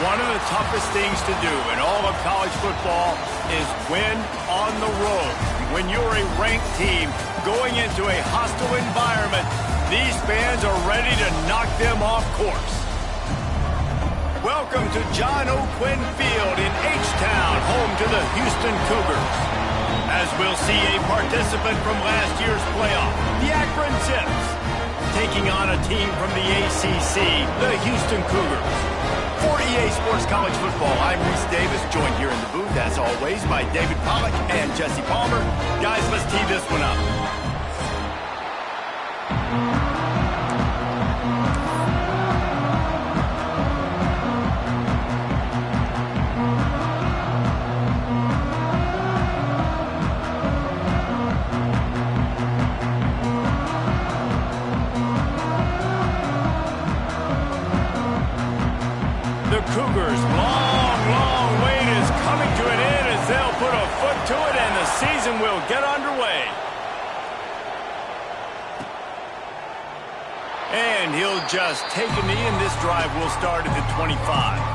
One of the toughest things to do in all of college football is win on the road. When you're a ranked team going into a hostile environment, these fans are ready to knock them off course. Welcome to John O'Quinn Field in H-Town, home to the Houston Cougars. As we'll see a participant from last year's playoff, the Akron Zips, taking on a team from the ACC, the Houston Cougars. For EA Sports College Football, I'm Reese Davis, joined here in the booth, as always, by David Pollack and Jesse Palmer. Guys, let's tee this one up. The Cougars' long wait is coming to an end as they'll put a foot to it and the season will get underway. And he'll just take a knee, and this drive will start at the 25.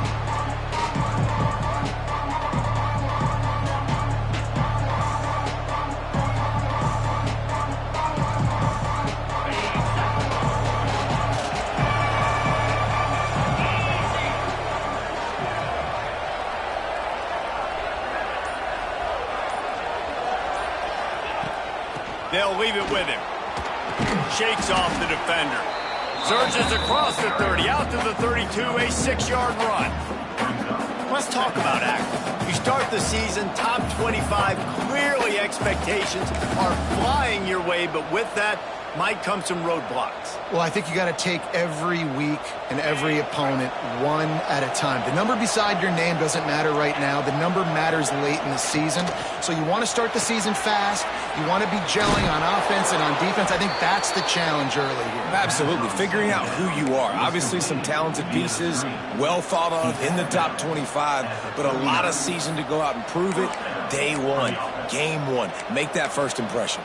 They'll leave it with him. Shakes off the defender. Surges across the 30, out to the 32, a 6-yard run. Let's talk about Akron. You start the season top 25. Clearly expectations are flying your way, but with that might come some roadblocks. Well, I think you got to take every week and every opponent one at a time. The number beside your name doesn't matter right now. The number matters late in the season. So you want to start the season fast. You want to be gelling on offense and on defense. I think that's the challenge early here. Absolutely. Figuring out who you are. Obviously some talented pieces, well thought of in the top 25, but a lot of season to go out and prove it. Day one, game one. Make that first impression.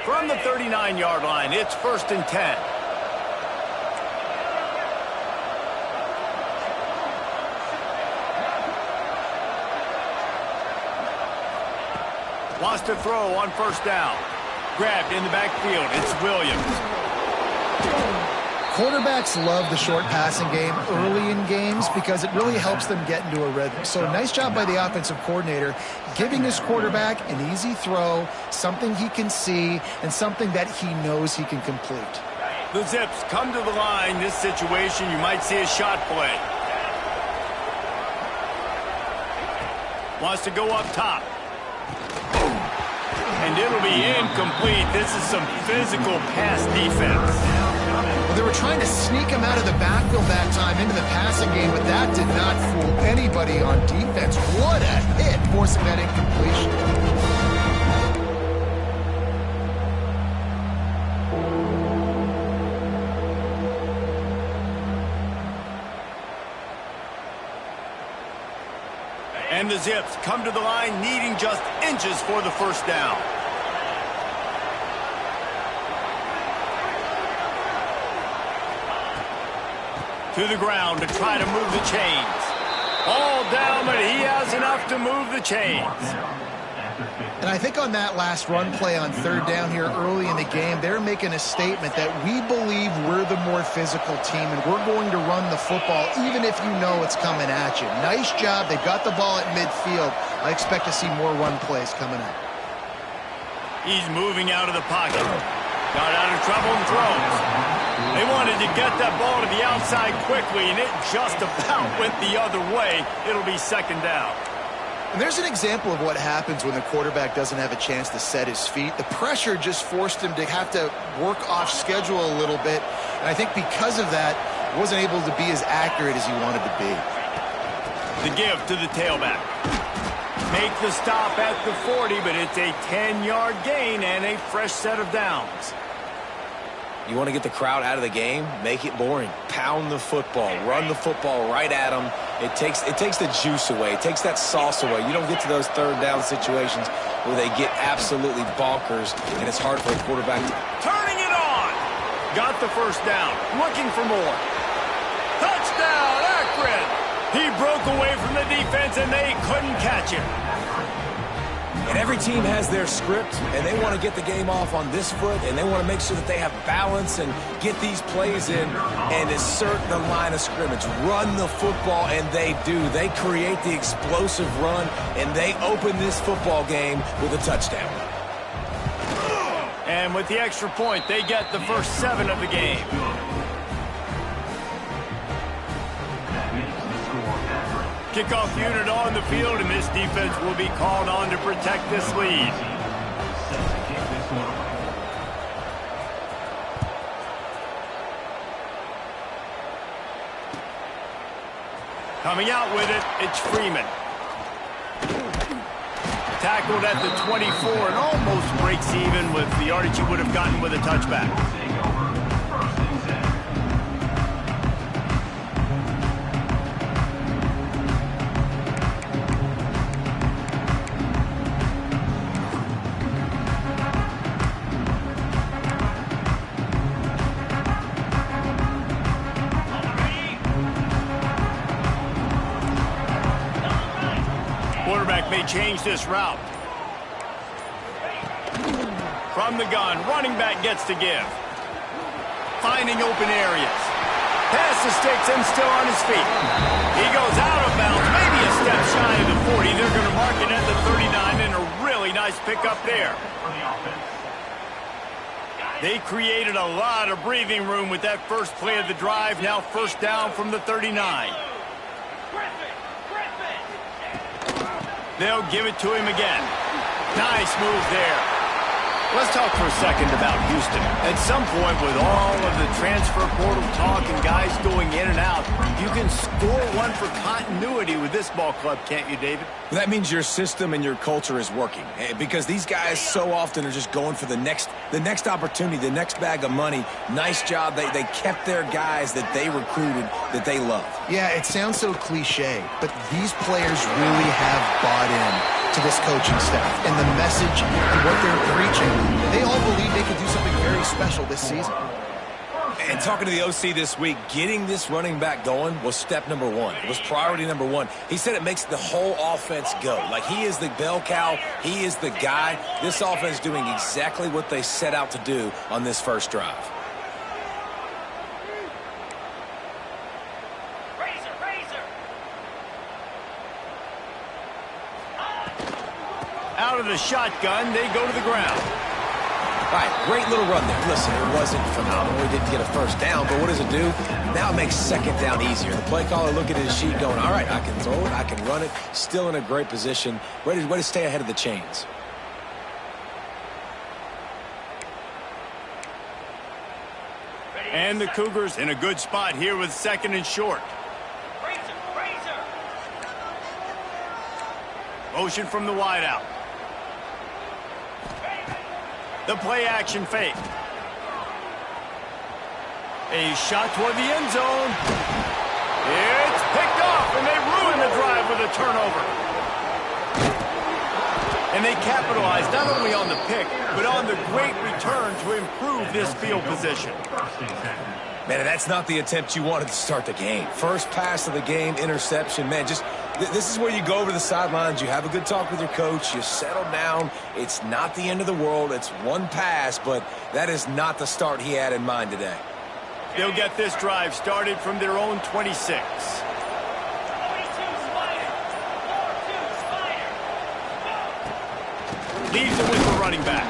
From the 39-yard line, it's 1st and 10. Wants to throw on 1st down. Grabbed in the backfield. It's Williams. Quarterbacks love the short passing game early in games because it really helps them get into a rhythm. So nice job by the offensive coordinator giving his quarterback an easy throw, something he can see, and something that he knows he can complete. The Zips come to the line. This situation, you might see a shot play. Wants to go up top. And it'll be incomplete. This is some physical pass defense. Well, they were trying to sneak him out of the backfield that time into the passing game, but that did not fool anybody on defense. What a hit, forcing that incompletion. And the Zips come to the line needing just inches for the 1st down. To the ground to try to move the chains. All down, but he has enough to move the chains. And I think on that last run play on 3rd down here early in the game, they're making a statement that we believe we're the more physical team and we're going to run the football even if you know it's coming at you. Nice job. They've got the ball at midfield. I expect to see more run plays coming up. He's moving out of the pocket. Got out of trouble and throws. They wanted to get that ball to the outside quickly, and it just about went the other way. It'll be 2nd down. And there's an example of what happens when the quarterback doesn't have a chance to set his feet. The pressure just forced him to have to work off schedule a little bit. And I think because of that, he wasn't able to be as accurate as he wanted to be. The give to the tailback. Make the stop at the 40, but it's a 10-yard gain and a fresh set of downs. You want to get the crowd out of the game? Make it boring. Pound the football. Run the football right at them It takes the juice away. It takes that sauce away. You don't get to those third down situations where they get absolutely bonkers, and it's hard for a quarterback to... Turning it on! Got the first down. Looking for more. Touchdown, Akron! He broke away from the defense, and they couldn't catch him. And every team has their script, and they want to get the game off on this foot, and they want to make sure that they have balance and get these plays in and assert the line of scrimmage. Run the football, and they do. They create the explosive run, and they open this football game with a touchdown. And with the extra point, they get the first 7 of the game. Kickoff unit on the field, and this defense will be called on to protect this lead. Coming out with it, it's Freeman. Tackled at the 24 and almost breaks even with the yardage he would have gotten with a touchback. Quarterback may change this route. From the gun, running back gets to give. Finding open areas. Pass the sticks and still on his feet. He goes out of bounds, maybe a step shy of the 40. They're going to mark it at the 39, and a really nice pickup there. They created a lot of breathing room with that first play of the drive. Now first down from the 39. They'll give it to him again. Nice move there. Let's talk for a second about Houston. At some point, with all of the transfer portal talk and guys going in and out, you can score one for continuity with this ball club, can't you, David? That means your system and your culture is working, because these guys so often are just going for the next opportunity, the next bag of money. Nice job. They kept their guys that they recruited, that they love. Yeah, it sounds so cliche, but these players really have bought in to this coaching staff and the message and what they're preaching. They all believe they can do something very special this season. And talking to the OC this week, getting this running back going was step number one. It was priority number one. He said it makes the whole offense go. Like, he is the bell cow. He is the guy. This offense is doing exactly what they set out to do on this first drive. Out of the shotgun, they go to the ground. All right, great little run there. Listen, it wasn't phenomenal. He didn't get a first down, but what does it do? Now it makes second down easier. The play caller looking at his sheet going, all right, I can throw it, I can run it. Still in a great position, ready to stay ahead of the chains. And the Cougars in a good spot here with second and short. Motion from the wideout. The play action fake. A shot toward the end zone. It's picked off, and they ruin the drive with a turnover. And they capitalized not only on the pick, but on the great return to improve this field position. Man, that's not the attempt you wanted to start the game. First pass of the game, interception. Man, just this is where you go over the sidelines. You have a good talk with your coach. You settle down. It's not the end of the world. It's one pass, but that is not the start he had in mind today. They'll get this drive started from their own 26. Leaves it with the running back.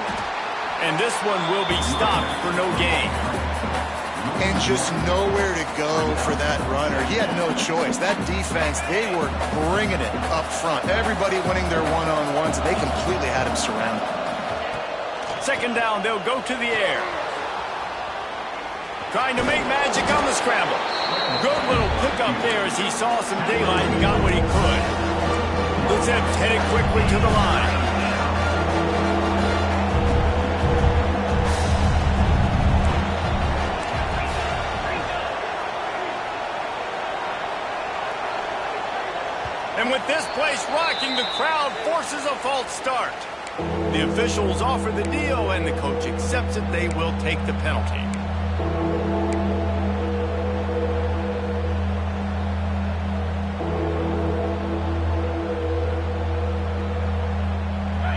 And this one will be stopped for no gain. And just nowhere to go for that runner. He had no choice. That defense, they were bringing it up front. Everybody winning their one-on-ones, and they completely had him surrounded. Second down, they'll go to the air. Trying to make magic on the scramble. Good little pickup there as he saw some daylight and got what he could. The Zips headed quickly to the line. forces a false start. The officials offer the deal, and the coach accepts it. They will take the penalty.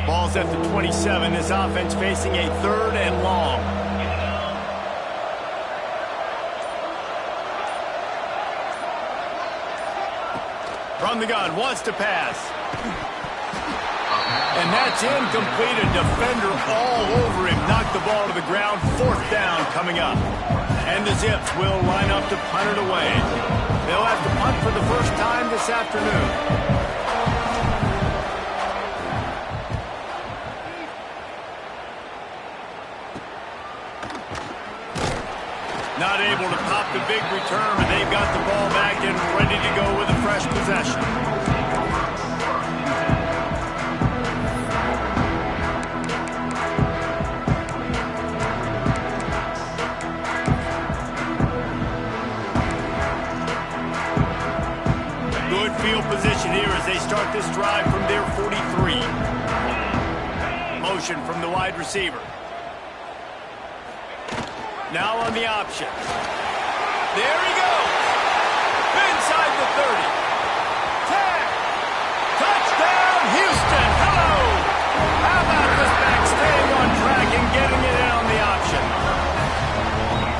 Ball's at the 27. This offense facing a 3rd and long. From the gun, wants to pass. And that's incomplete. A defender all over him. Knocked the ball to the ground. 4th down coming up. And the Zips will line up to punt it away. They'll have to punt for the first time this afternoon. Not able to pop the big return, but they've got the ball back and ready to go with a fresh possession. Good field position here as they start this drive from their 43. Motion from the wide receiver. Now on the option. There he goes. Inside the 30. 10. Touchdown, Houston. Hello. How about this back staying on track and getting it in on the option?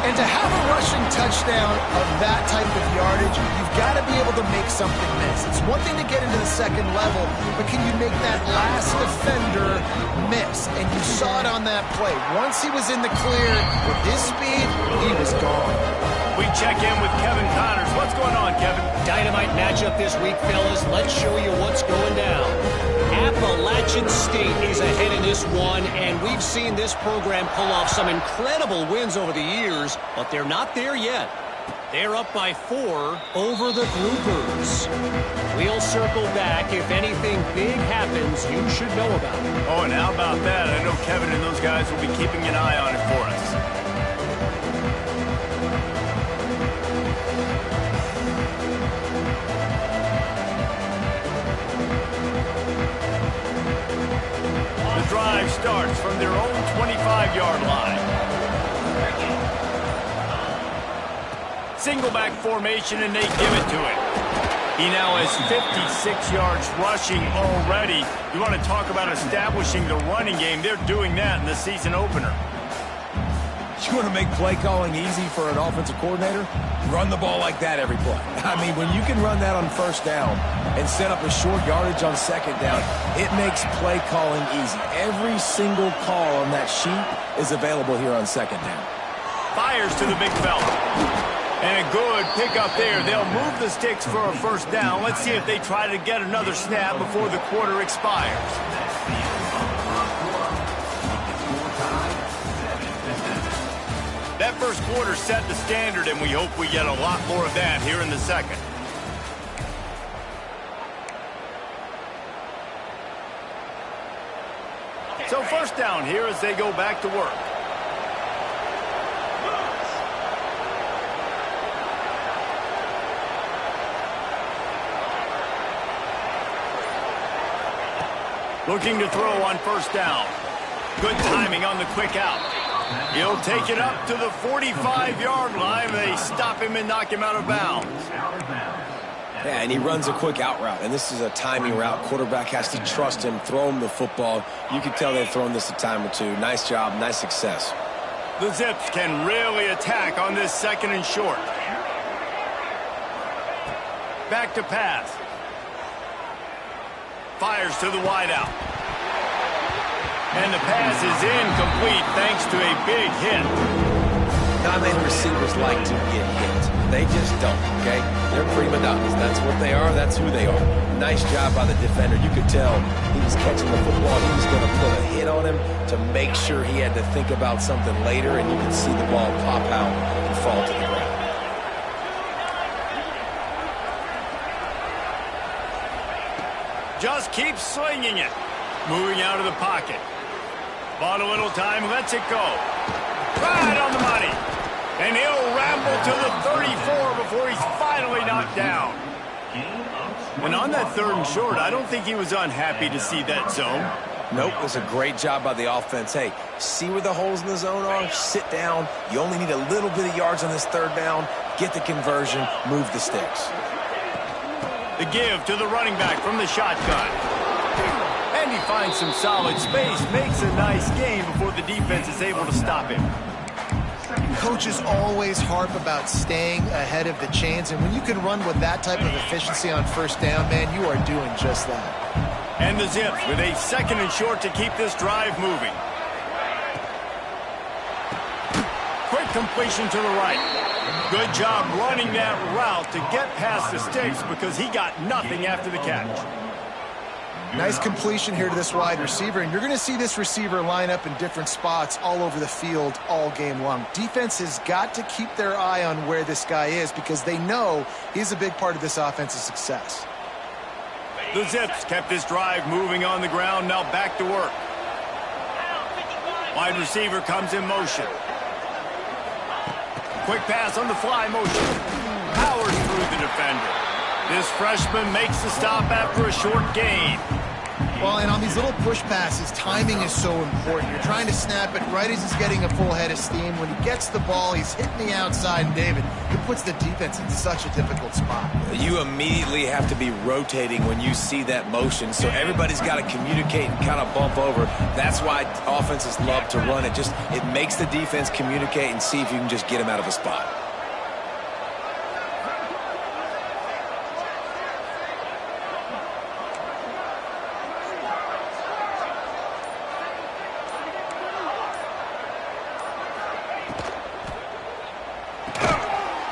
And to have a rushing touchdown of that type of yardage, you've got to be able to make something miss. It's one thing to get into the second level, but can you make that last defender miss? And you saw it on that play. Once he was in the clear, with his speed, he was gone. We check in with Kevin Connors. What's going on, Kevin? Dynamite matchup this week, fellas. Let's show you what's going down. Appalachian State is ahead in this one, and we've seen this program pull off some incredible wins over the years, but they're not there yet. They're up by 4 over the Groupers. We'll circle back. If anything big happens, you should know about it. Oh, and how about that? I know Kevin and those guys will be keeping an eye on it for us. The drive starts from their own 25-yard line. Single back formation, and they give it to him. He now has 56 yards rushing already. You want to talk about establishing the running game. They're doing that in the season opener. You want to make play calling easy for an offensive coordinator? Run the ball like that every play. I mean, when you can run that on 1st down and set up a short yardage on 2nd down, it makes play calling easy. Every single call on that sheet is available here on 2nd down. Fires to the big fella. And a good pickup there. They'll move the sticks for a 1st down. Let's see if they try to get another snap before the quarter expires. That first quarter set the standard, and we hope we get a lot more of that here in the second. So 1st down here as they go back to work. Looking to throw on 1st down. Good timing on the quick out. He'll take it up to the 45-yard line. They stop him and knock him out of bounds. Yeah, and he runs a quick out route, and this is a timing route. Quarterback has to trust him, throw him the football. You can tell they've thrown this a time or two. Nice job, nice success. The Zips can really attack on this 2nd and short. Back to pass. Fires to the wideout. And the pass is incomplete thanks to a big hit. Not many receivers like to get hit. They just don't, okay? They're prima donnas. That's what they are. That's who they are. Nice job by the defender. You could tell he was catching the football. He was going to put a hit on him to make sure he had to think about something later, and you could see the ball pop out and fall to the ground. Just keeps slinging it. Moving out of the pocket. Bought a little time, lets it go. Right on the money. And he'll ramble to the 34 before he's finally knocked down. And on that 3rd and short, I don't think he was unhappy to see that zone. Nope, it was a great job by the offense. Hey, see where the holes in the zone are? Sit down. You only need a little bit of yards on this 3rd down. Get the conversion. Move the sticks. The give to the running back from the shotgun. And he finds some solid space, makes a nice gain before the defense is able to stop him. Coaches always harp about staying ahead of the chains, and when you can run with that type of efficiency on 1st down, man, you are doing just that. And the Zips with a 2nd and short to keep this drive moving. Quick completion to the right. Good job running that route to get past the sticks because he got nothing after the catch. Nice completion here to this wide receiver, and you're going to see this receiver line up in different spots all over the field all game long. Defense has got to keep their eye on where this guy is because they know he's a big part of this offense's success. The Zips kept this drive moving on the ground, now back to work. Wide receiver comes in motion. Quick pass on the fly motion. Powers through the defender. This freshman makes the stop after a short gain. Well, and on these little push passes, timing is so important. You're trying to snap it right as he's getting a full head of steam. When he gets the ball, he's hitting the outside, and David, it puts the defense in such a difficult spot. You immediately have to be rotating when you see that motion, so everybody's got to communicate and kind of bump over. That's why offenses love to run it. It makes the defense communicate and see if you can just get him out of a spot.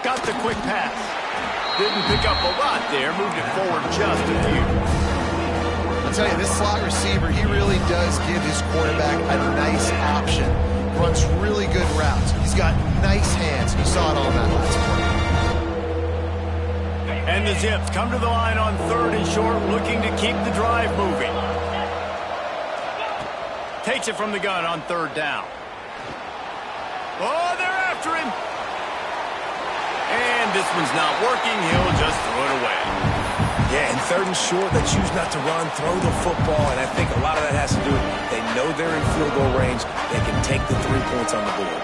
Got the quick pass. Didn't pick up a lot there. Moved it forward just a few. I'll tell you, this slot receiver, he really does give his quarterback a nice option. Runs really good routes. He's got nice hands. You saw it all in that last play. And the Zips come to the line on 3rd and short, looking to keep the drive moving. Takes it from the gun on 3rd down. Oh, they're after him. And this one's not working. He'll just throw it away. Yeah, and 3rd and short, they choose not to run, throw the football, and I think a lot of that has to do with they know they're in field goal range. They can take the 3 points on the board.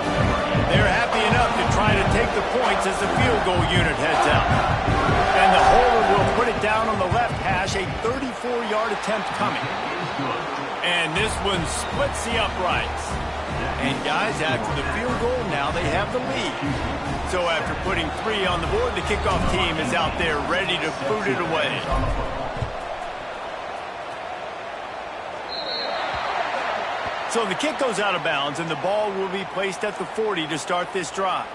They're happy enough to try to take the points as the field goal unit heads out. And the holder will put it down on the left hash, a 34-yard attempt coming. And this one splits the uprights. And guys, after the field goal, now they have the lead. So after putting 3 on the board, the kickoff team is out there ready to boot it away. So the kick goes out of bounds, and the ball will be placed at the 40 to start this drive.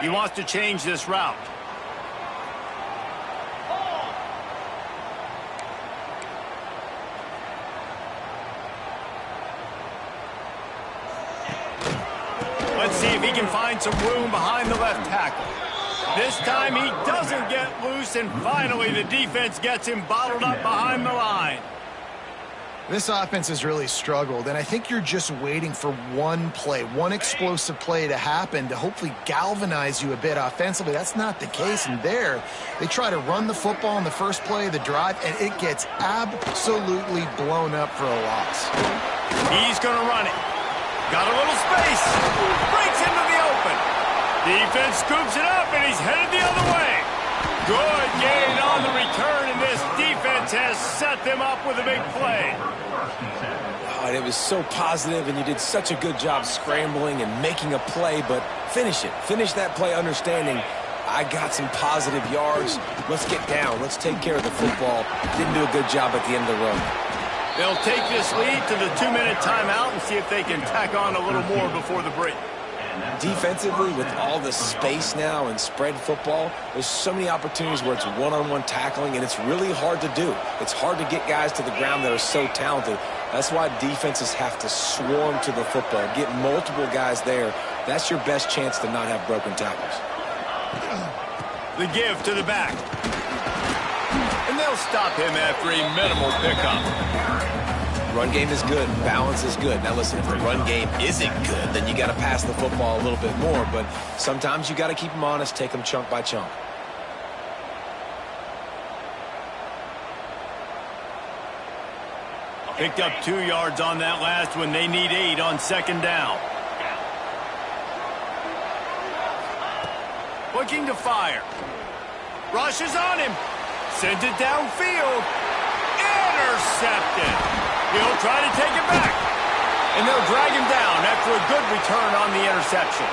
He wants to change this route. Let's see if he can find some room behind the left tackle. This time he doesn't get loose, and finally the defense gets him bottled up behind the line. This offense has really struggled, and I think you're just waiting for one play, one explosive play to happen to hopefully galvanize you a bit offensively. That's not the case, and there they try to run the football in the first play of the drive, and it gets absolutely blown up for a loss. He's going to run it. Got a little space. Breaks into the open. Defense scoops it up, and he's headed the other way. Good gain on the return, and this defense has set them up with a big play. Oh, it was so positive, and you did such a good job scrambling and making a play, but finish it. Finish that play understanding, I got some positive yards. Let's get down. Let's take care of the football. Didn't do a good job at the end of the run. They'll take this lead to the 2-minute timeout and see if they can tack on a little more before the break. Defensively, with all the space now and spread football, there's so many opportunities where it's one-on-one tackling, and it's really hard to do. It's hard to get guys to the ground that are so talented. That's why defenses have to swarm to the football, get multiple guys there. That's your best chance to not have broken tackles. The give to the back. And they'll stop him after a minimal pickup. Run game is good. Balance is good. Now listen, if the run game isn't good, then you got to pass the football a little bit more. But sometimes you got to keep them honest, take them chunk by chunk. Picked up 2 yards on that last one. They need 8 on second down. Looking to fire. Rushes on him. Sends it downfield. Intercepted. He'll try to take it back. And they'll drag him down after a good return on the interception.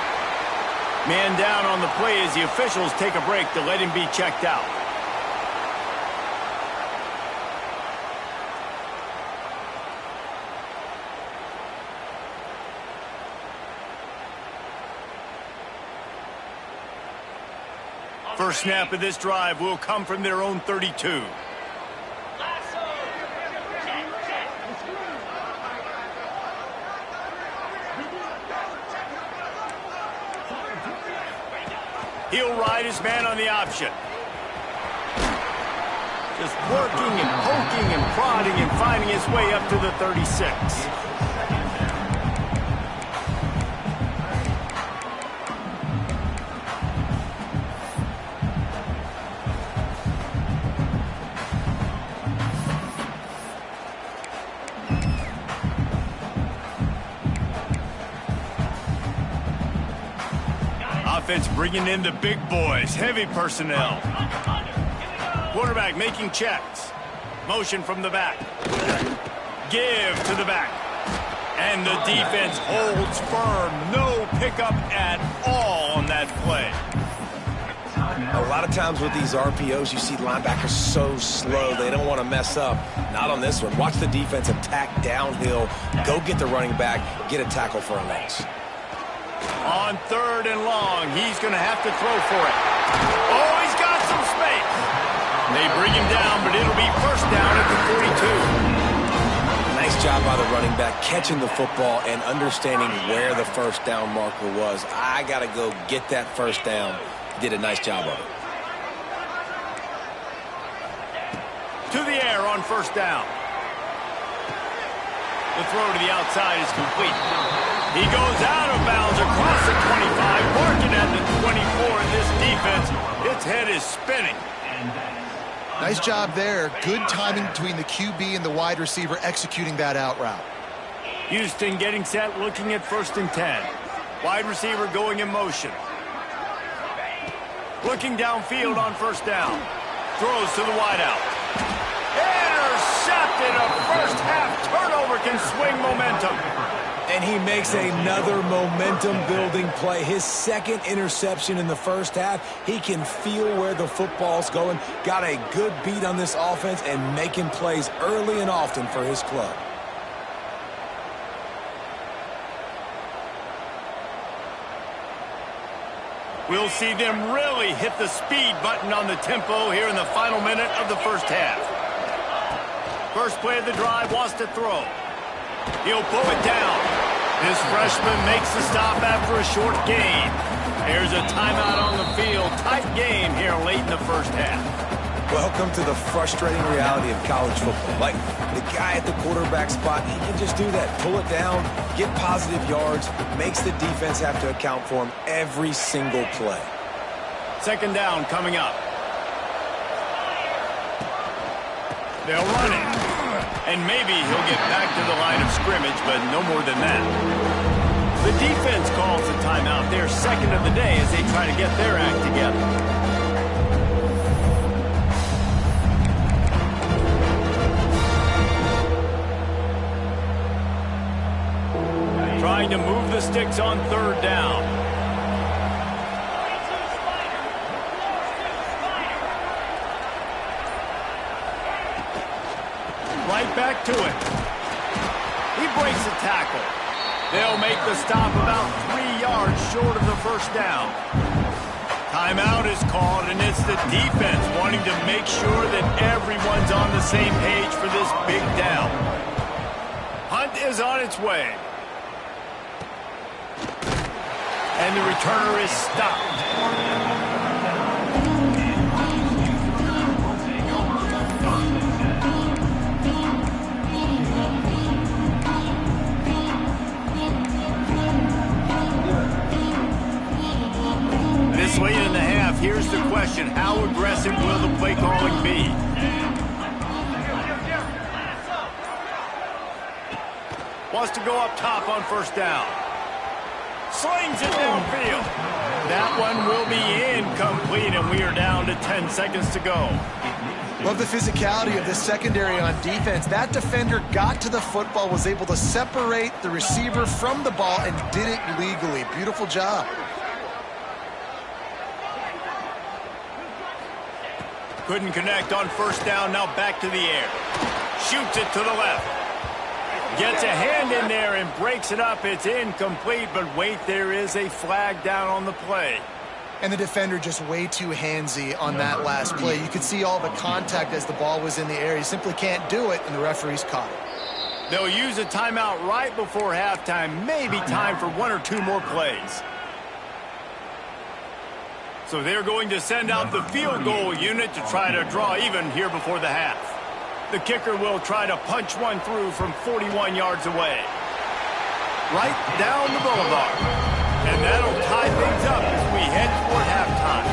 Man down on the play as the officials take a break to let him be checked out. First snap of this drive will come from their own 32. He'll ride his man on the option. Just working and poking and prodding and finding his way up to the 36. Offense bringing in the big boys, heavy personnel. Quarterback making checks. Motion from the back. Give to the back. And the defense holds firm. No pickup at all on that play. A lot of times with these RPOs, you see linebackers so slow, they don't want to mess up. Not on this one. Watch the defense attack downhill, go get the running back, get a tackle for a loss. On third and long, he's going to have to throw for it. Oh, he's got some space. They bring him down, but it'll be first down at the 42. Nice job by the running back, catching the football and understanding where the first down marker was. I got to go get that first down. Did a nice job of it. To the air on first down. The throw to the outside is complete. He goes out of bounds across the 25, marking at the 24 in this defense. Its head is spinning. Nice job there. Good timing between the QB and the wide receiver executing that out route. Houston getting set, looking at first and 10. Wide receiver going in motion. Looking downfield on first down. Throws to the wideout. Intercepted. A first half turnover can swing momentum. And he makes another momentum-building play. His second interception in the first half. He can feel where the football's going. Got a good beat on this offense and making plays early and often for his club. We'll see them really hit the speed button on the tempo here in the final minute of the first half. First play of the drive, wants to throw. He'll pull it down. This freshman makes the stop after a short gain. There's a timeout on the field. Tight game here late in the first half. Welcome to the frustrating reality of college football. Like, the guy at the quarterback spot, he can just do that. Pull it down, get positive yards, makes the defense have to account for him every single play. Second down coming up. They'll run it. And maybe he'll get back to the line of scrimmage, but no more than that. The defense calls a timeout. Their second of the day as they try to get their act together. Trying to move the sticks on third down. Right back to it. He breaks a tackle. They'll make the stop about 3 yards short of the first down. Timeout is called, and it's the defense wanting to make sure that everyone's on the same page for this big down. Hunt is on its way. And the returner is stopped. Wants to go up top on first down. Slings it downfield. That one will be incomplete, and we are down to 10 seconds to go. Love the physicality of this secondary on defense. That defender got to the football, was able to separate the receiver from the ball, and did it legally. Beautiful job. Couldn't connect on first down, now back to the air. Shoots it to the left. Gets a hand in there and breaks it up. It's incomplete, but wait, there is a flag down on the play. And the defender just way too handsy on that last play. You could see all the contact as the ball was in the air. He simply can't do it, and the referee's caught it. They'll use a timeout right before halftime. Maybe time for one or two more plays. So they're going to send out the field goal unit to try to draw even here before the half. The kicker will try to punch one through from 41 yards away. Right down the boulevard. And that'll tie things up as we head toward halftime.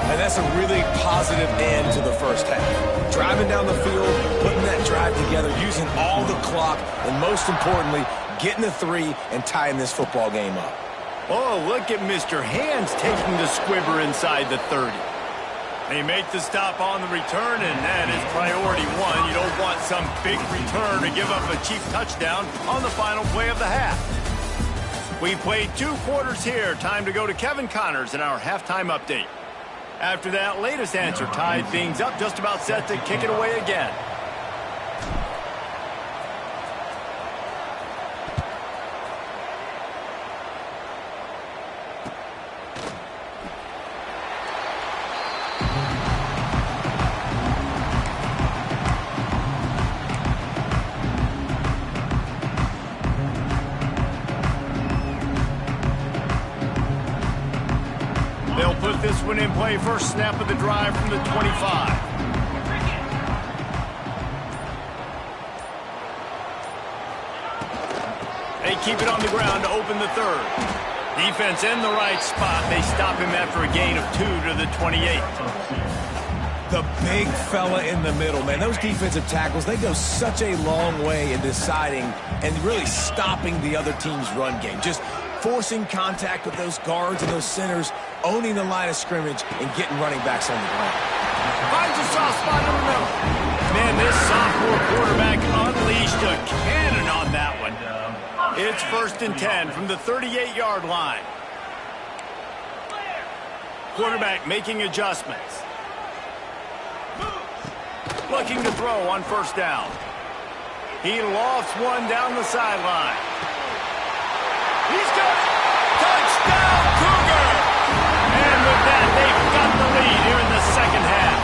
And that's a really positive end to the first half. Driving down the field, putting that drive together, using all the clock, and most importantly, getting the 3 and tying this football game up. Oh, look at Mr. Hands taking the squibber inside the 30. They make the stop on the return, and that is priority one. You don't want some big return to give up a cheap touchdown on the final play of the half. We played 2 quarters here. Time to go to Kevin Connors in our halftime update. After that latest answer tied things up, just about set to kick it away again. Put this one in play. First snap of the drive from the 25. They keep it on the ground to open the third. Defense in the right spot. They stop him after a gain of 2 to the 28. The big fella in the middle, man. Those defensive tackles, they go such a long way in deciding and really stopping the other team's run game. Just forcing contact with those guards and those centers, owning the line of scrimmage, and getting running backs on the ground. Finds a soft spot in the middle. Man, this sophomore quarterback unleashed a cannon on that one. It's 1st and 10 from the 38-yard line. Quarterback making adjustments. Looking to throw on first down. He lofts one down the sideline. He's got it. Touchdown, Cougar! And with that, they've got the lead here in the second half.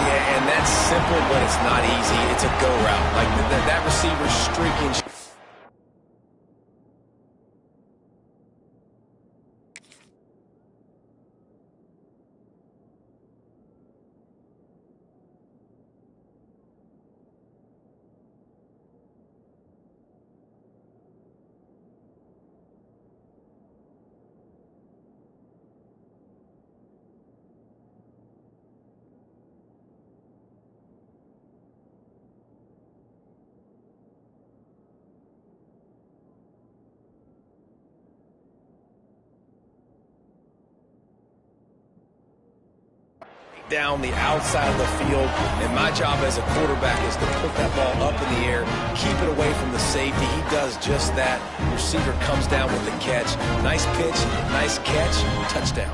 Yeah, and that's simple, but it's not easy. It's a go route. Like that receiver's streaking. Down the outside of the field, and my job as a quarterback is to put that ball up in the air, keep it away from the safety. He does just that. The receiver comes down with the catch. Nice pitch, nice catch, touchdown.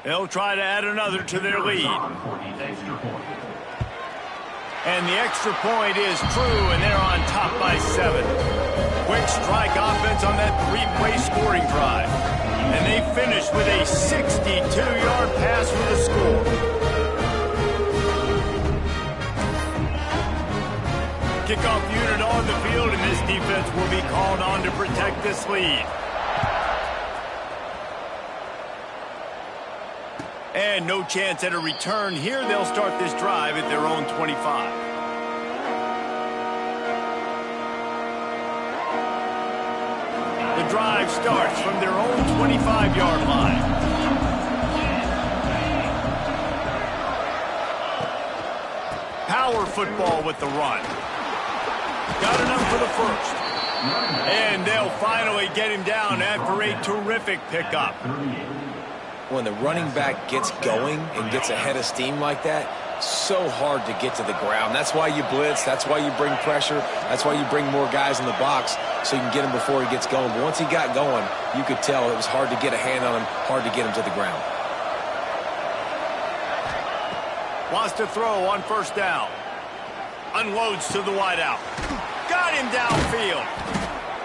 They'll try to add another to their lead. And the extra point is true, and they're on top by 7. Quick strike offense on that 3-play scoring drive. And they finish with a 62-yard pass for the score. Kickoff unit on the field, and this defense will be called on to protect this lead. And no chance at a return here. They'll start this drive at their own 25. The The drive starts from their own 25-yard line. Power football with the run. Got enough for the first. And they'll finally get him down after a terrific pickup. When the running back gets going and gets ahead of steam like that, so hard to get to the ground. That's why you blitz. That's why you bring pressure. That's why you bring more guys in the box so you can get him before he gets going. But once he got going, you could tell it was hard to get a hand on him, hard to get him to the ground. Wants to throw on first down. Unloads to the wideout. Got him downfield.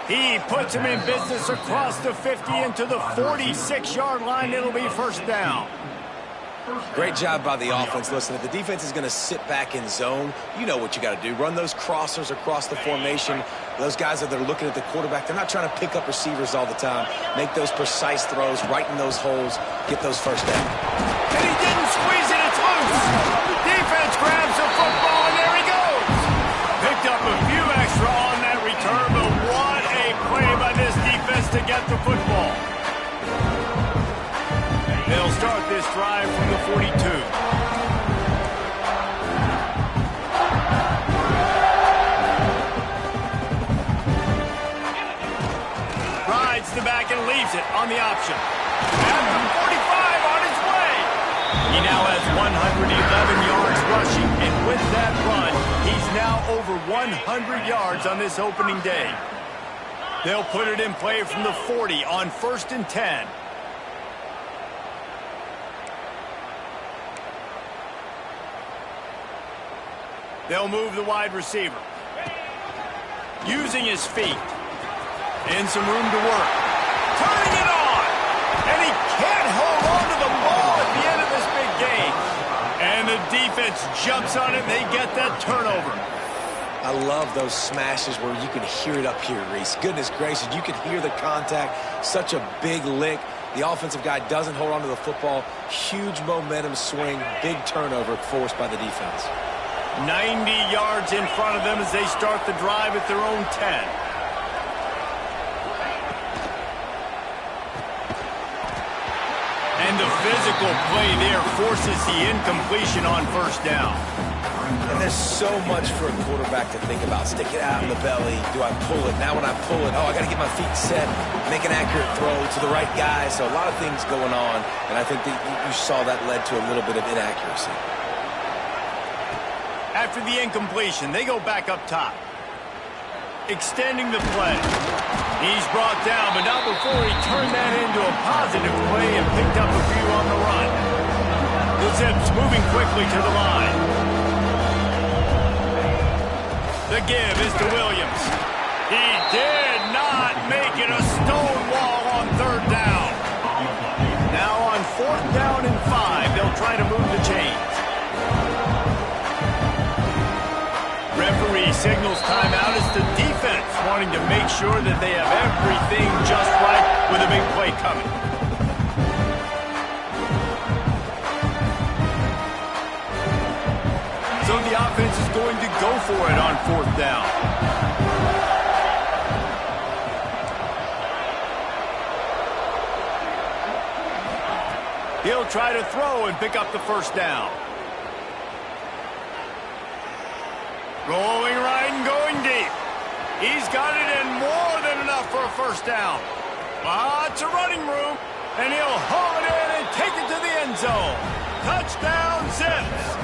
He puts him in business across the 50 into the 46-yard line. It'll be first down. Great job by the offense. Listen, if the defense is going to sit back in zone, you know what you got to do. Run those crossers across the formation. Those guys that are looking at the quarterback, they're not trying to pick up receivers all the time. Make those precise throws, right in those holes, get those first down. And he didn't squeeze it. It's loose. The defense grabs the football, and there he goes. Picked up a few extra on that return, but what a play by this defense to get the football. They'll start this drive from the 42. Rides the back and leaves it on the option. At the 45 on his way. He now has 111 yards rushing, and with that run, he's now over 100 yards on this opening day. They'll put it in play from the 40 on 1st and 10. They'll move the wide receiver. Using his feet. And some room to work. Turning it on! And he can't hold on to the ball at the end of this big game. And the defense jumps on it, and they get that turnover. I love those smashes where you can hear it up here, Reese. Goodness gracious, you can hear the contact. Such a big lick. The offensive guy doesn't hold on to the football. Huge momentum swing. Big turnover forced by the defense. 90 yards in front of them as they start the drive at their own 10. And the physical play there forces the incompletion on first down. And there's so much for a quarterback to think about. Stick it out in the belly. Do I pull it? Now when I pull it, I got to get my feet set, make an accurate throw to the right guy. So a lot of things going on, and I think that you saw that led to a little bit of inaccuracy. After the incompletion, they go back up top. Extending the play. He's brought down, but not before he turned that into a positive play and picked up a few on the run. The Zips moving quickly to the line. The give is to Williams. He did not make it a stone wall on third down. Now on 4th down and 5, they'll try to move the chains. Referee signals timeout as the defense wanting to make sure that they have everything just right with a big play coming. So the offense is going to go for it on 4th down. He'll try to throw and pick up the first down. Rolling right and going deep. He's got it in more than enough for a first down. Lots of running room, and he'll haul it in and take it to the end zone. Touchdown, Zips.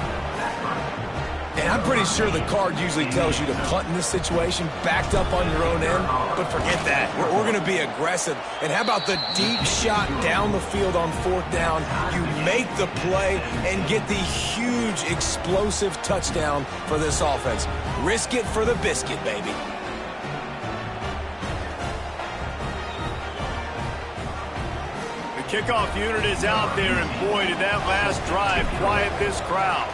And I'm pretty sure the card usually tells you to punt in this situation, backed up on your own end, but forget that. We're going to be aggressive. And how about the deep shot down the field on 4th down? You make the play and get the huge explosive touchdown for this offense. Risk it for the biscuit, baby. The kickoff unit is out there, and boy, did that last drive quiet this crowd.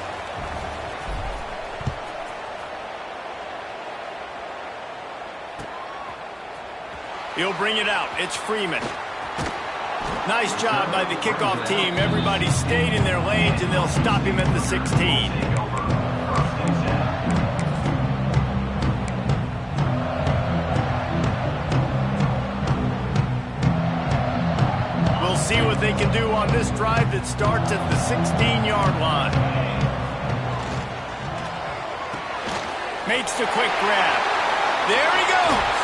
He'll bring it out. It's Freeman. Nice job by the kickoff team. Everybody stayed in their lanes, and they'll stop him at the 16. see what they can do on this drive that starts at the 16-yard line. Makes the quick grab. There he goes.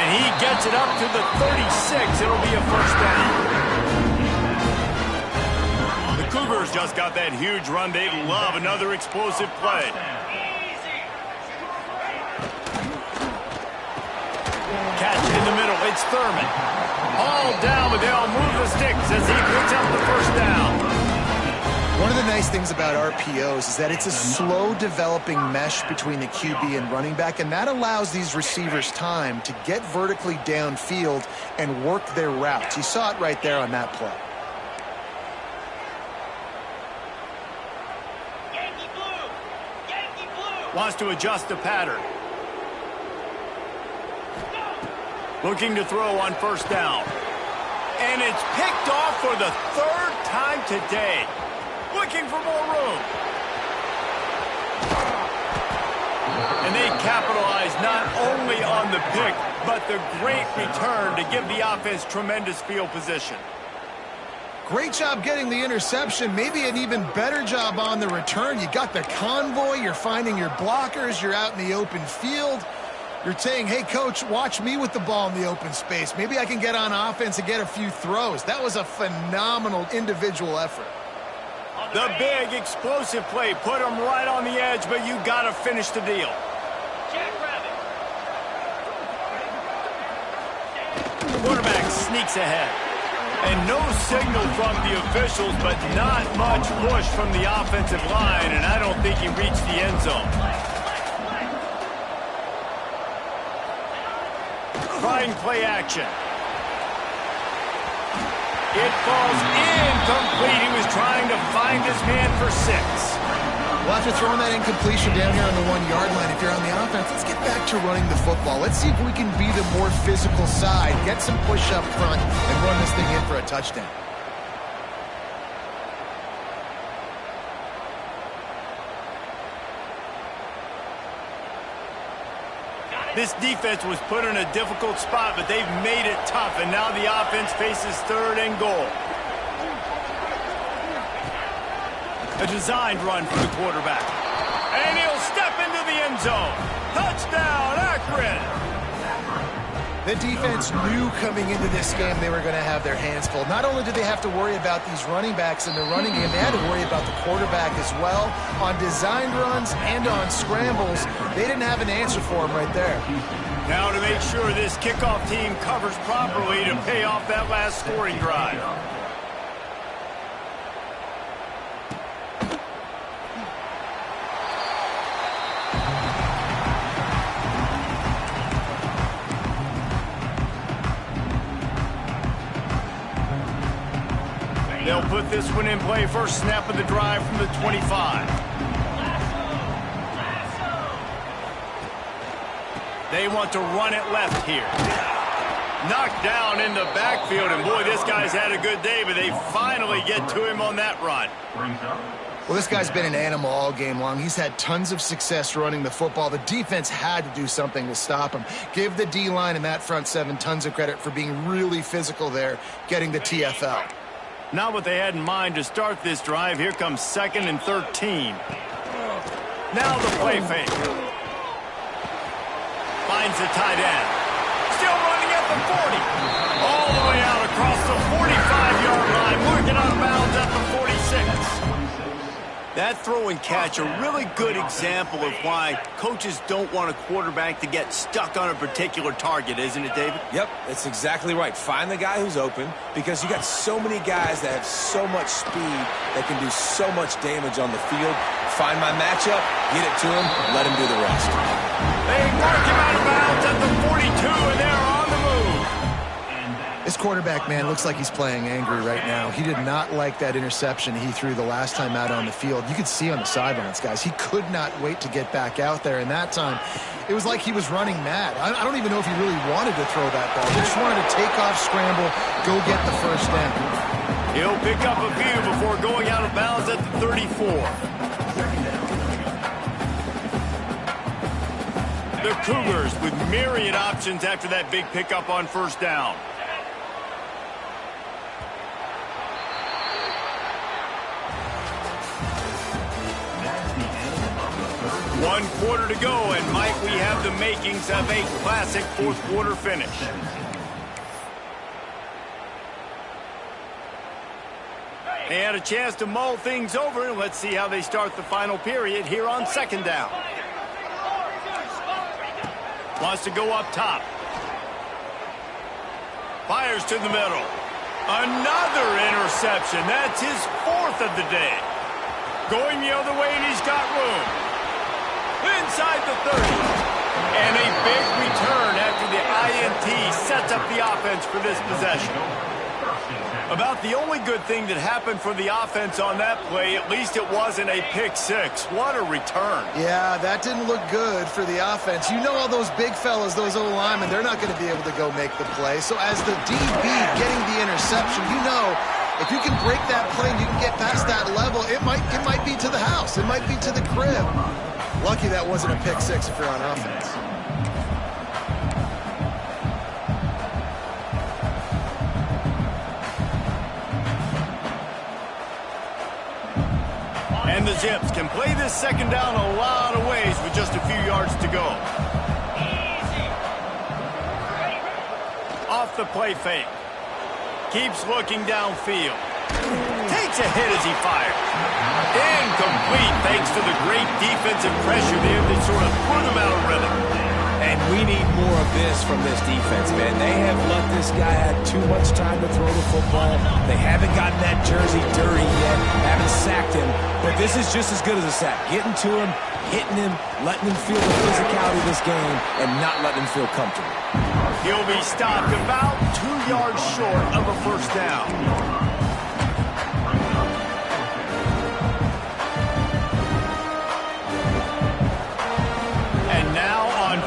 And he gets it up to the 36. It'll be a first down. The Cougars just got that huge run. They love another explosive play. Catch in the middle. It's Thurman. All down, but they'll move the sticks as he picks up the first down. One of the nice things about RPOs is that it's a slow developing mesh between the QB and running back, and that allows these receivers time to get vertically downfield and work their routes. You saw it right there on that play. Yankee blue! Yankee blue! Wants to adjust the pattern. Looking to throw on first down. And it's picked off for the third time today. Looking for more room. And they capitalize not only on the pick, but the great return to give the offense tremendous field position. Great job getting the interception. Maybe an even better job on the return. You got the convoy. You're finding your blockers. You're out in the open field. You're saying, hey, coach, watch me with the ball in the open space. Maybe I can get on offense and get a few throws. That was a phenomenal individual effort. The big explosive play put him right on the edge, but you got to finish the deal. The quarterback sneaks ahead. And no signal from the officials, but not much push from the offensive line, and I don't think he reached the end zone. Trying play action. It falls incomplete. He was trying to find his man for 6. Well, after throwing that incompletion down here on the 1-yard line, if you're on the offense, let's get back to running the football. Let's see if we can be the more physical side, get some push up front, and run this thing in for a touchdown. This defense was put in a difficult spot, but they've made it tough, and now the offense faces 3rd and goal. A designed run for the quarterback. And he'll step into the end zone. Touchdown, Akron! The defense knew coming into this game they were going to have their hands full. Not only did they have to worry about these running backs in the running game, they had to worry about the quarterback as well. On designed runs and on scrambles, they didn't have an answer for him right there. Now to make sure this kickoff team covers properly to pay off that last scoring drive. They'll put this one in play. First snap of the drive from the 25. They want to run it left here. Knocked down in the backfield, and boy, this guy's had a good day, but they finally get to him on that run. Well, this guy's been an animal all game long. He's had tons of success running the football. The defense had to do something to stop him. Give the D-line and that front 7 tons of credit for being really physical there, getting the TFL. Not what they had in mind to start this drive. Here comes 2nd and 13. Now the play fake. Finds the tight end. Still running at the 40. All the way out across the 45-yard line. Working out of bounds at the 46. That throw and catch, a really good example of why coaches don't want a quarterback to get stuck on a particular target, isn't it, David? Yep, that's exactly right. Find the guy who's open, because you got so many guys that have so much speed that can do so much damage on the field. Find my matchup, get it to him, let him do the rest. They mark him out of bounds at the 42, and they're on the move. This quarterback, man, looks like he's playing angry right now. He did not like that interception he threw the last time out on the field. You could see on the sidelines, guys, he could not wait to get back out there. And that time, it was like he was running mad. I don't even know if he really wanted to throw that ball. He just wanted to take off, scramble, go get the first down. He'll pick up a few before going out of bounds at the 34. The Cougars with myriad options after that big pickup on first down. 1 quarter to go, and Mike, we have the makings of a classic fourth quarter finish. They had a chance to mull things over, and let's see how they start the final period here on second down. Wants to go up top. Fires to the middle. Another interception. That's his 4th of the day. Going the other way, and he's got room. Inside the 30. And a big return after the INT sets up the offense for this possession. About the only good thing that happened for the offense on that play, at least it wasn't a pick six. What a return. Yeah, that didn't look good for the offense. You know all those big fellas, those O-linemen, they're not going to be able to go make the play. So as the DB getting the interception, you know, if you can break that play and you can get past that level, it might be to the house. It might be to the crib. Lucky that wasn't a pick six if you're on offense. And the Zips can play this second down a lot of ways with just a few yards to go. Off the play fake. Keeps looking downfield. Takes a hit as he fires. Incomplete thanks to the great defensive pressure there that sort of put him out of rhythm. And we need more of this from this defense, man. They have let this guy have too much time to throw the football. They haven't gotten that jersey dirty yet, haven't sacked him. But this is just as good as a sack. Getting to him, hitting him, letting him feel the physicality of this game, and not letting him feel comfortable. He'll be stopped about 2 yards short of a first down.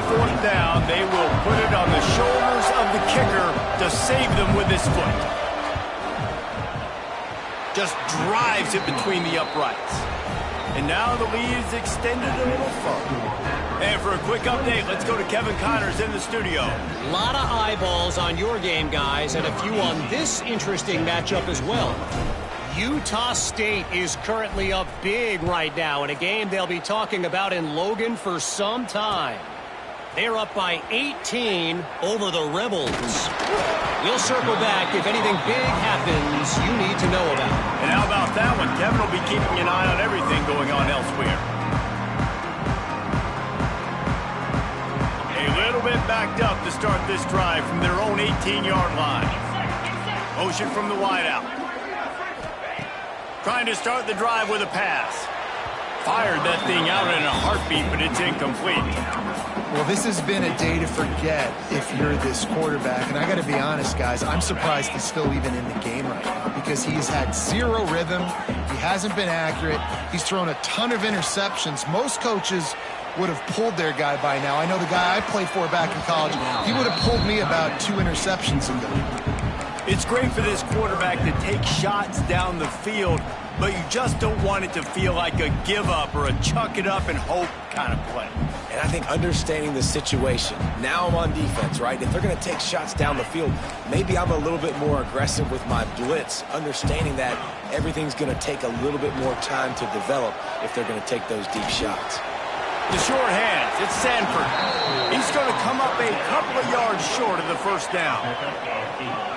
Fourth down, they will put it on the shoulders of the kicker to save them with his foot. Just drives it between the uprights. And now the lead is extended a little further. And for a quick update, let's go to Kevin Connors in the studio. A lot of eyeballs on your game, guys, and a few on this interesting matchup as well. Utah State is currently up big right now in a game they'll be talking about in Logan for some time. They're up by 18 over the Rebels. We'll circle back if anything big happens you need to know about. And how about that one? Kevin will be keeping an eye on everything going on elsewhere. A little bit backed up to start this drive from their own 18-yard line. Motion from the wideout. Trying to start the drive with a pass. Fired that thing out in a heartbeat, but it's incomplete. Well, this has been a day to forget if you're this quarterback. And I got to be honest, guys, I'm surprised he's still even in the game right now because he's had zero rhythm. He hasn't been accurate. He's thrown a ton of interceptions. Most coaches would have pulled their guy by now. I know the guy I played for back in college, he would have pulled me about 2 interceptions ago. It's great for this quarterback to take shots down the field, but you just don't want it to feel like a give-up or a chuck-it-up-and-hope kind of play. And I think understanding the situation, now I'm on defense, right? If they're going to take shots down the field, maybe I'm a little bit more aggressive with my blitz, understanding that everything's going to take a little bit more time to develop if they're going to take those deep shots. The short hands, it's Sanford. He's going to come up a couple of yards short of the first down.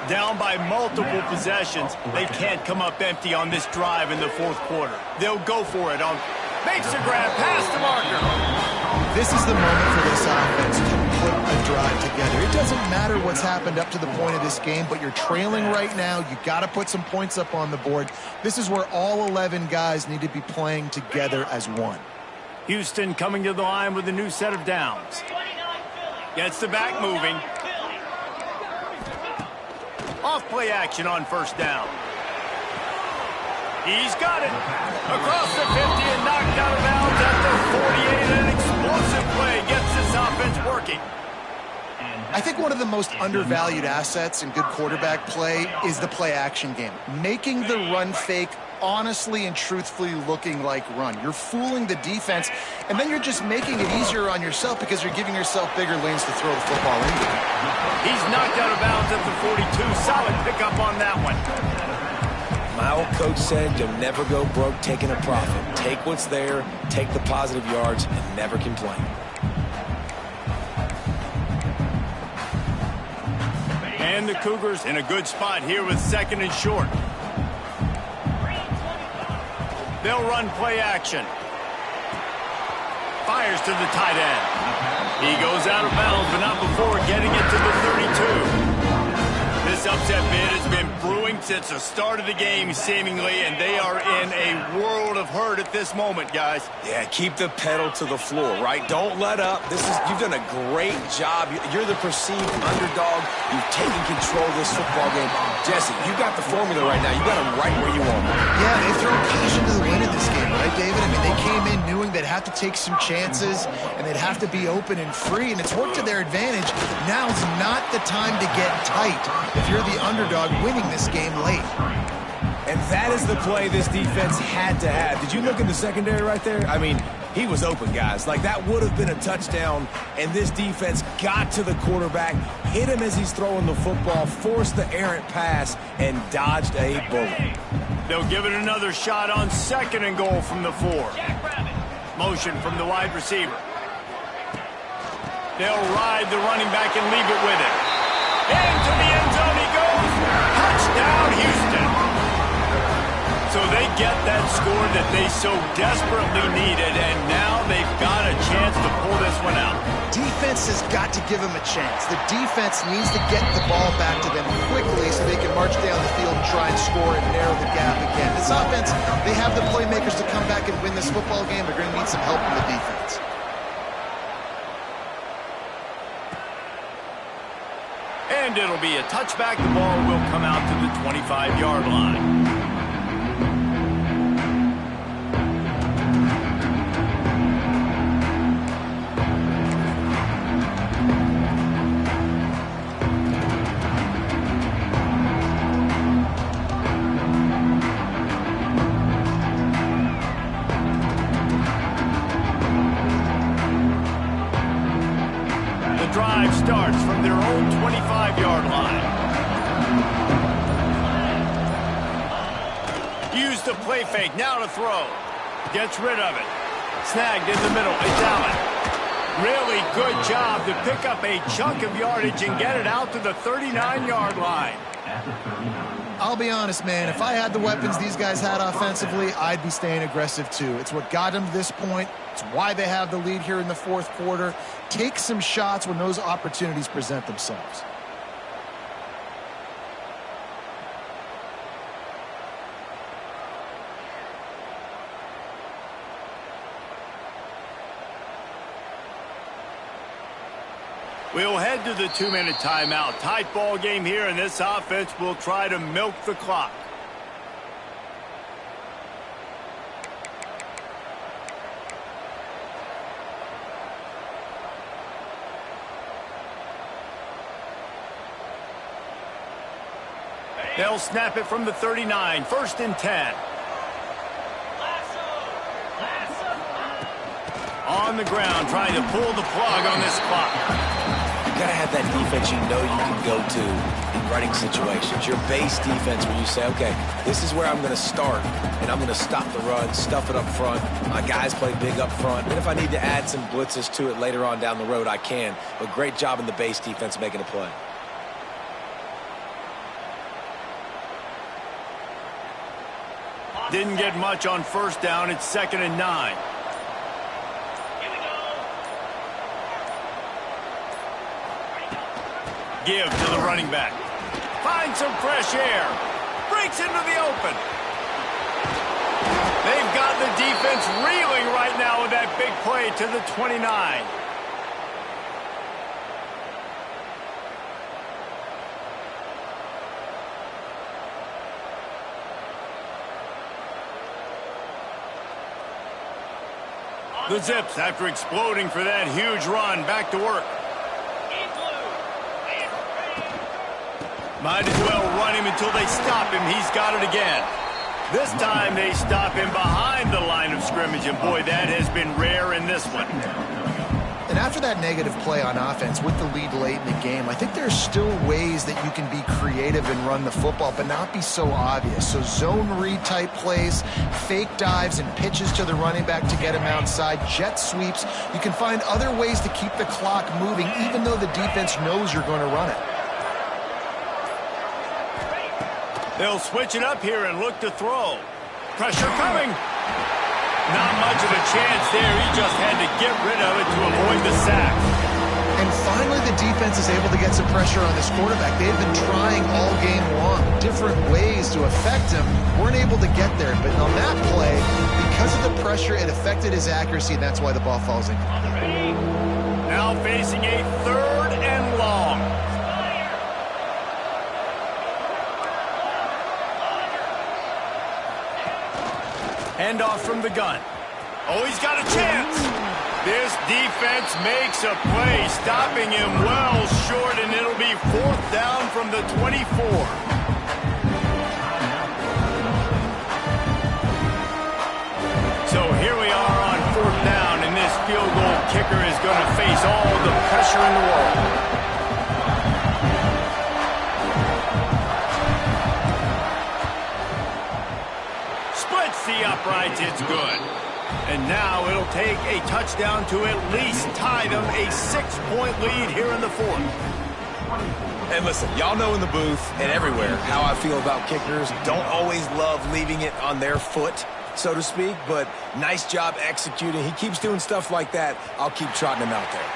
Down by multiple possessions, they can't come up empty on this drive in the fourth quarter. They'll go for it on, makes the grab, past the marker. This is the moment for this offense to put a drive together. It doesn't matter what's happened up to the point of this game, but you're trailing right now. You got to put some points up on the board. This is where all 11 guys need to be playing together as one. Houston coming to the line with a new set of downs. Gets the back moving. Off play action on first down. He's got it. Across the 50 and knocked out of bounds at the 48. An explosive play gets this offense working. I think one of the most undervalued assets in good quarterback play is the play action game. Making the run fake honestly and truthfully looking like run. You're fooling the defense, and then you're just making it easier on yourself because you're giving yourself bigger lanes to throw the football into. He's knocked out of bounds at the 42. Solid pickup on that one. My old coach said you'll never go broke taking a profit. Take what's there, take the positive yards, and never complain. And the Cougars in a good spot here with 2nd and short. They'll run play action. Fires to the tight end. He goes out of bounds, but not before getting it to the 32. This upset bid has been brewing since the start of the game, seemingly, and they are in a world of hurt at this moment, guys. Yeah, keep the pedal to the floor, right? Don't let up. You've done a great job. You're the perceived underdog. You've taken control of this football game. Jesse, you got the formula right now. You got them right where you want them. Yeah, they've thrown caution to the wind in this game, right, David? I mean, they came in knowing they'd have to take some chances, and they'd have to be open and free, and it's worked to their advantage. Now's not the time to get tight if you're the underdog winning this game late. And that is the play this defense had to have. Did you look in the secondary right there? I mean, he was open, guys. Like, that would have been a touchdown, and this defense got to the quarterback, hit him as he's throwing the football, forced the errant pass, and dodged a bullet. They'll give it another shot on 2nd and goal from the 4. Motion from the wide receiver. They'll ride the running back and leave it with it. Into the end zone he goes. Touchdown, Houston. So they get that score that they so desperately needed, and now they've got a chance to pull this one out. Defense has got to give them a chance. The defense needs to get the ball back to them quickly so they can march down the field and try and score and narrow the gap again. This offense, they have the playmakers to come back and win this football game. They're going to need some help from the defense. And it'll be a touchback. The ball will come out to the 25-yard line. Drive starts from their own 25-yard line. Used the play fake, now to throw. Gets rid of it. Snagged in the middle. It's Allen. Really good job to pick up a chunk of yardage and get it out to the 39-yard line. I'll be honest, man. If I had the weapons these guys had offensively, I'd be staying aggressive too. It's what got them to this point. It's why they have the lead here in the 4th quarter. Take some shots when those opportunities present themselves. We'll head to the 2-minute timeout. Tight ball game here, and this offense will try to milk the clock. They'll snap it from the 39. 1st and 10. On the ground, trying to pull the plug on this clock. You got to have that defense you know you can go to in running situations. Your base defense where you say, okay, this is where I'm going to start, and I'm going to stop the run, stuff it up front. My guys play big up front. And if I need to add some blitzes to it later on down the road, I can. But great job in the base defense making a play. Didn't get much on 1st down. It's 2nd and 9. Give to the running back. Finds some fresh air. Breaks into the open. They've got the defense reeling right now with that big play to the 29. The Zips, after exploding for that huge run, back to work. Might as well run him until they stop him. He's got it again. This time they stop him behind the line of scrimmage, and boy, that has been rare in this one. And after that negative play on offense with the lead late in the game, I think there's still ways that you can be creative and run the football, but not be so obvious. So zone read type plays, fake dives and pitches to the running back to get him outside, jet sweeps. You can find other ways to keep the clock moving, even though the defense knows you're going to run it. They'll switch it up here and look to throw. Pressure coming. Not much of a chance there. He just had to get rid of it to avoid the sack. And finally, the defense is able to get some pressure on this quarterback. They've been trying all game long, different ways to affect him. Weren't able to get there. But on that play, because of the pressure, it affected his accuracy, and that's why the ball falls in. Now facing a 3rd and long. Handoff from the gun. Oh, he's got a chance. This defense makes a play, stopping him well short, and it'll be 4th down from the 24. So here we are on 4th down, and this field goal kicker is going to face all the pressure in the world. The uprights, it's good. And now it'll take a touchdown to at least tie them a 6-point lead here in the 4th. And listen, y'all know in the booth and everywhere how I feel about kickers. Don't always love leaving it on their foot, so to speak, but nice job executing. He keeps doing stuff like that. I'll keep trotting him out there.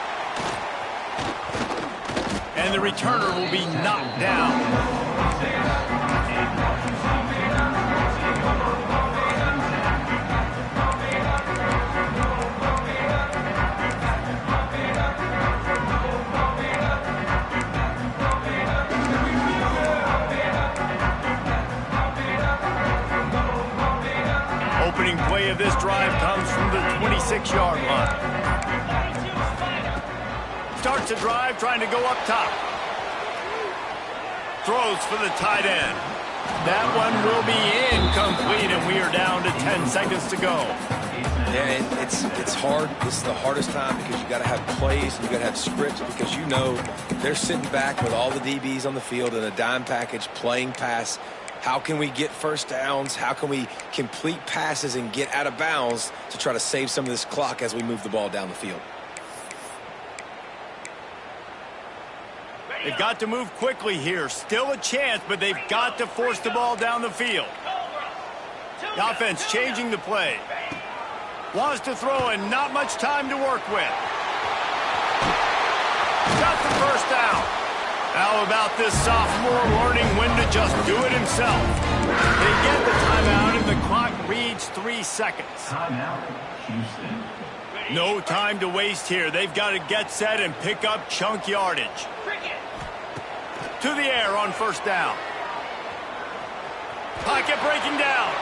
And the returner will be knocked down. Opening play of this drive comes from the 26-yard line. Starts a drive trying to go up top. Throws for the tight end. That one will be incomplete, and we are down to 10 seconds to go. Yeah, it's hard. This is the hardest time because you got to have plays and you got to have scripts because you know they're sitting back with all the DBs on the field in a dime package playing pass. How can we get first downs? How can we complete passes and get out of bounds to try to save some of this clock as we move the ball down the field? They've got to move quickly here. Still a chance, but they've got to force the ball down the field. The offense changing the play. Wants to throw and not much time to work with. Got the first down. How about this sophomore learning when to just do it himself? They get the timeout, and the clock reads 3 seconds. No time to waste here. They've got to get set and pick up chunk yardage. To the air on first down. Pocket breaking down.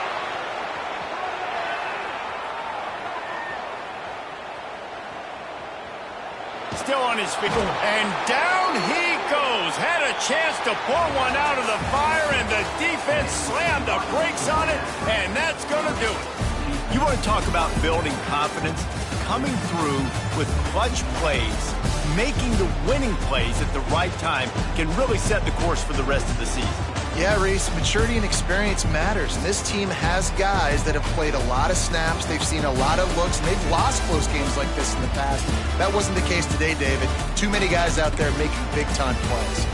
Still on his feet. And down he goes. Had a chance to pour one out of the fire, and the defense slammed the brakes on it, and that's going to do it. You want to talk about building confidence? Coming through with clutch plays, making the winning plays at the right time can really set the course for the rest of the season. Yeah, Reese, maturity and experience matters. And this team has guys that have played a lot of snaps. They've seen a lot of looks, and they've lost close games like this in the past. That wasn't the case today, David. Too many guys out there making big-time plays.